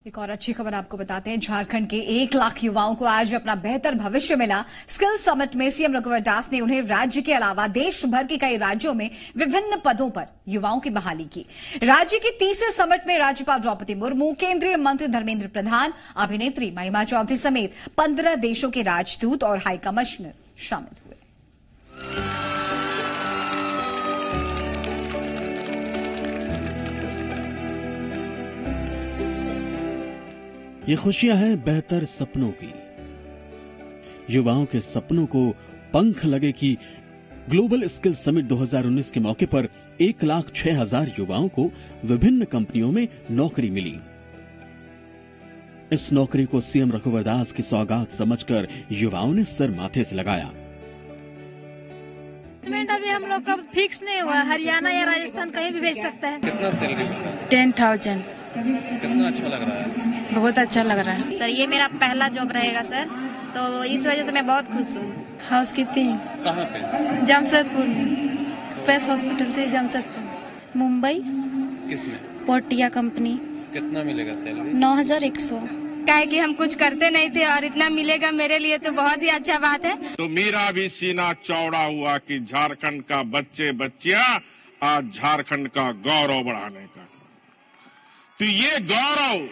एक और अच्छी खबर आपको बताते हैं। झारखंड के 1 लाख युवाओं को आज अपना बेहतर भविष्य मिला। स्किल समिट में सीएम रघुवर दास ने उन्हें राज्य के अलावा देश भर के कई राज्यों में विभिन्न पदों पर युवाओं की बहाली की। राज्य के तीसरे समिट में राज्यपाल द्रौपदी मुर्मू, केंद्रीय मंत्री धर्मेंद्र प्रधान, अभिनेत्री महिमा चौधरी समेत 15 देशों के राजदूत और हाई कमिश्नर शामिल हुए। ये खुशियां हैं बेहतर सपनों की। युवाओं के सपनों को पंख लगे कि ग्लोबल स्किल समिट 2019 के मौके पर 1,06,000 युवाओं को विभिन्न कंपनियों में नौकरी मिली। इस नौकरी को सीएम रघुवर दास की सौगात समझकर युवाओं ने सर माथे से लगाया। अभी हम लोग का फिक्स नहीं हुआ, हरियाणा या राजस्थान कहीं भी भेज सकता है। कितना सैलरी? 10,000। कितना अच्छा लग रहा है? बहुत अच्छा लग रहा है सर। ये मेरा पहला जॉब रहेगा सर, तो इस वजह से मैं बहुत खुश हूँ। House keeping. कहाँ पे? जमशेदपुर में, पेस हॉस्पिटल से जमशेदपुर। मुंबई। किसमें? Portia company. कितना मिलेगा सैलरी? 9,100। क्या कि हम कुछ करते नहीं थे और इतना मिलेगा, मेरे लिए तो बहुत ही अच्छा बात है। तो मेरा भी सीना चौड़ा हुआ कि झारखंड का बच्चे बच्चियां आज झारखंड का गौरव बढ़ाने का। तो ये गौरव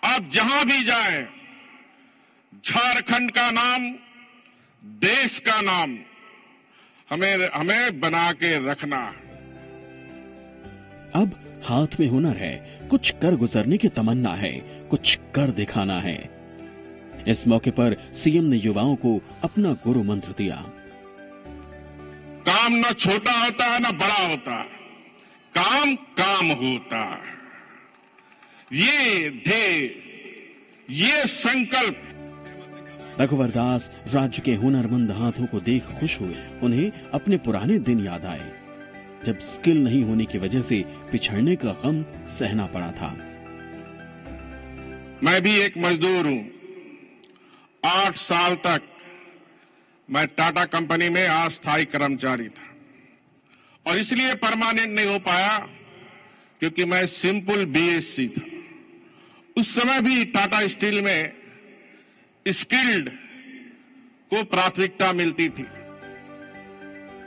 आप जहां भी जाएं, झारखंड का नाम, देश का नाम हमें बना के रखना है। अब हाथ में हुनर है, कुछ कर गुजरने की तमन्ना है, कुछ कर दिखाना है। इस मौके पर सीएम ने युवाओं को अपना गुरु मंत्र दिया। काम न छोटा होता है न बड़ा होता, काम काम होता। ये ध्येय, ये संकल्प। रघुवर दास राज्य के हुनरमंद हाथों को देख खुश हुए। उन्हें अपने पुराने दिन याद आए, जब स्किल नहीं होने की वजह से पिछड़ने का गम सहना पड़ा था। मैं भी एक मजदूर हूं। 8 साल तक मैं टाटा कंपनी में अस्थायी कर्मचारी था और इसलिए परमानेंट नहीं हो पाया क्योंकि मैं सिंपल बीएससी था। उस समय भी टाटा स्टील में स्किल्ड को प्राथमिकता मिलती थी।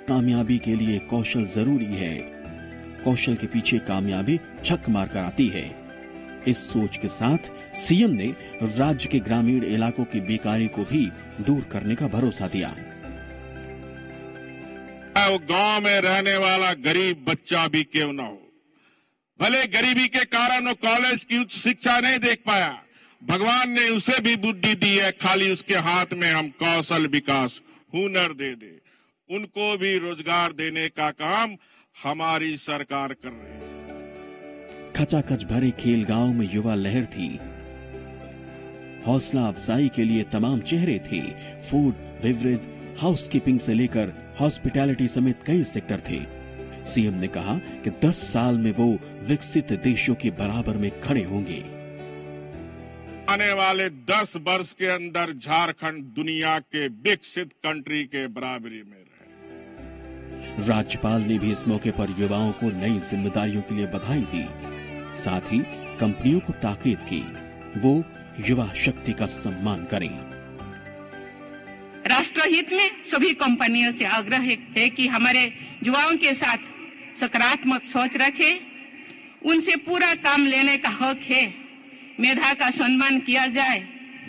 कामयाबी के लिए कौशल जरूरी है, कौशल के पीछे कामयाबी छक मारकर आती है। इस सोच के साथ सीएम ने राज्य के ग्रामीण इलाकों की बेकारी को भी दूर करने का भरोसा दिया। वो गांव में रहने वाला गरीब बच्चा भी क्यों ना हो, भले गरीबी के कारण वो कॉलेज की उच्च शिक्षा नहीं देख पाया, भगवान ने उसे भी बुद्धि दी है, खाली उसके हाथ में हम कौशल विकास हुनर दे दे, उनको भी रोजगार देने का काम हमारी सरकार कर रही है। खचाखच भरे खेल गांव में युवा लहर थी। हौसला अफजाई के लिए तमाम चेहरे थे। फूड, बेवरेज, हाउसकीपिंग से लेकर हॉस्पिटैलिटी समेत कई सेक्टर थे। सीएम ने कहा कि 10 साल में वो विकसित देशों के बराबर में खड़े होंगे। आने वाले 10 वर्ष के अंदर झारखंड दुनिया के विकसित कंट्री के बराबरी में रहे। राज्यपाल ने भी इस मौके पर युवाओं को नई जिम्मेदारियों के लिए बधाई दी। साथ ही कंपनियों को ताकीद की वो युवा शक्ति का सम्मान करें। राष्ट्रहित में सभी कंपनियों से आग्रह है कि हमारे युवाओं के साथ सकारात्मक सोच रखें। उनसे पूरा काम लेने का हक है। मेधा का सम्मान किया जाए,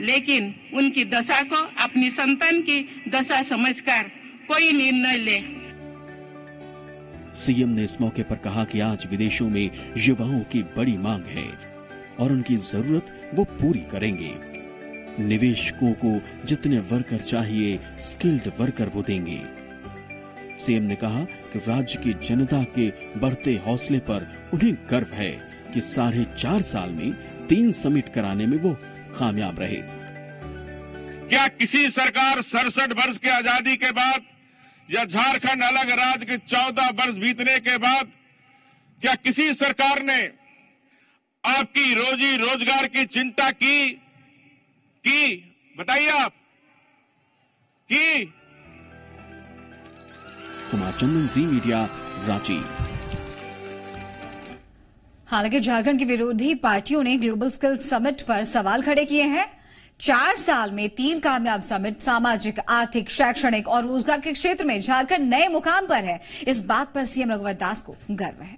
लेकिन उनकी दशा को अपनी संतान की दशा समझकर कोई निर्णय ले। सीएम ने इस मौके पर कहा कि आज विदेशों में युवाओं की बड़ी मांग है और उनकी जरूरत वो पूरी करेंगे। निवेशकों को जितने वर्कर चाहिए, स्किल्ड वर्कर वो देंगे। सीएम ने कहा कि राज्य की जनता के बढ़ते हौसले पर उन्हें गर्व है कि 4.5 साल में 3 समिट कराने में वो कामयाब रहे। क्या किसी सरकार 67 वर्ष की आजादी के बाद या झारखंड अलग राज्य के 14 वर्ष बीतने के बाद क्या किसी सरकार ने आपकी रोजी रोजगार की चिंता की? बताइए आप की? कुमार चंदन, जी मीडिया, रांची। हालांकि झारखंड की विरोधी पार्टियों ने ग्लोबल स्किल समिट पर सवाल खड़े किए हैं। 4 साल में 3 कामयाब समिट, सामाजिक, आर्थिक, शैक्षणिक और रोजगार के क्षेत्र में झारखंड नए मुकाम पर है। इस बात पर सीएम रघुवर दास को गर्व है।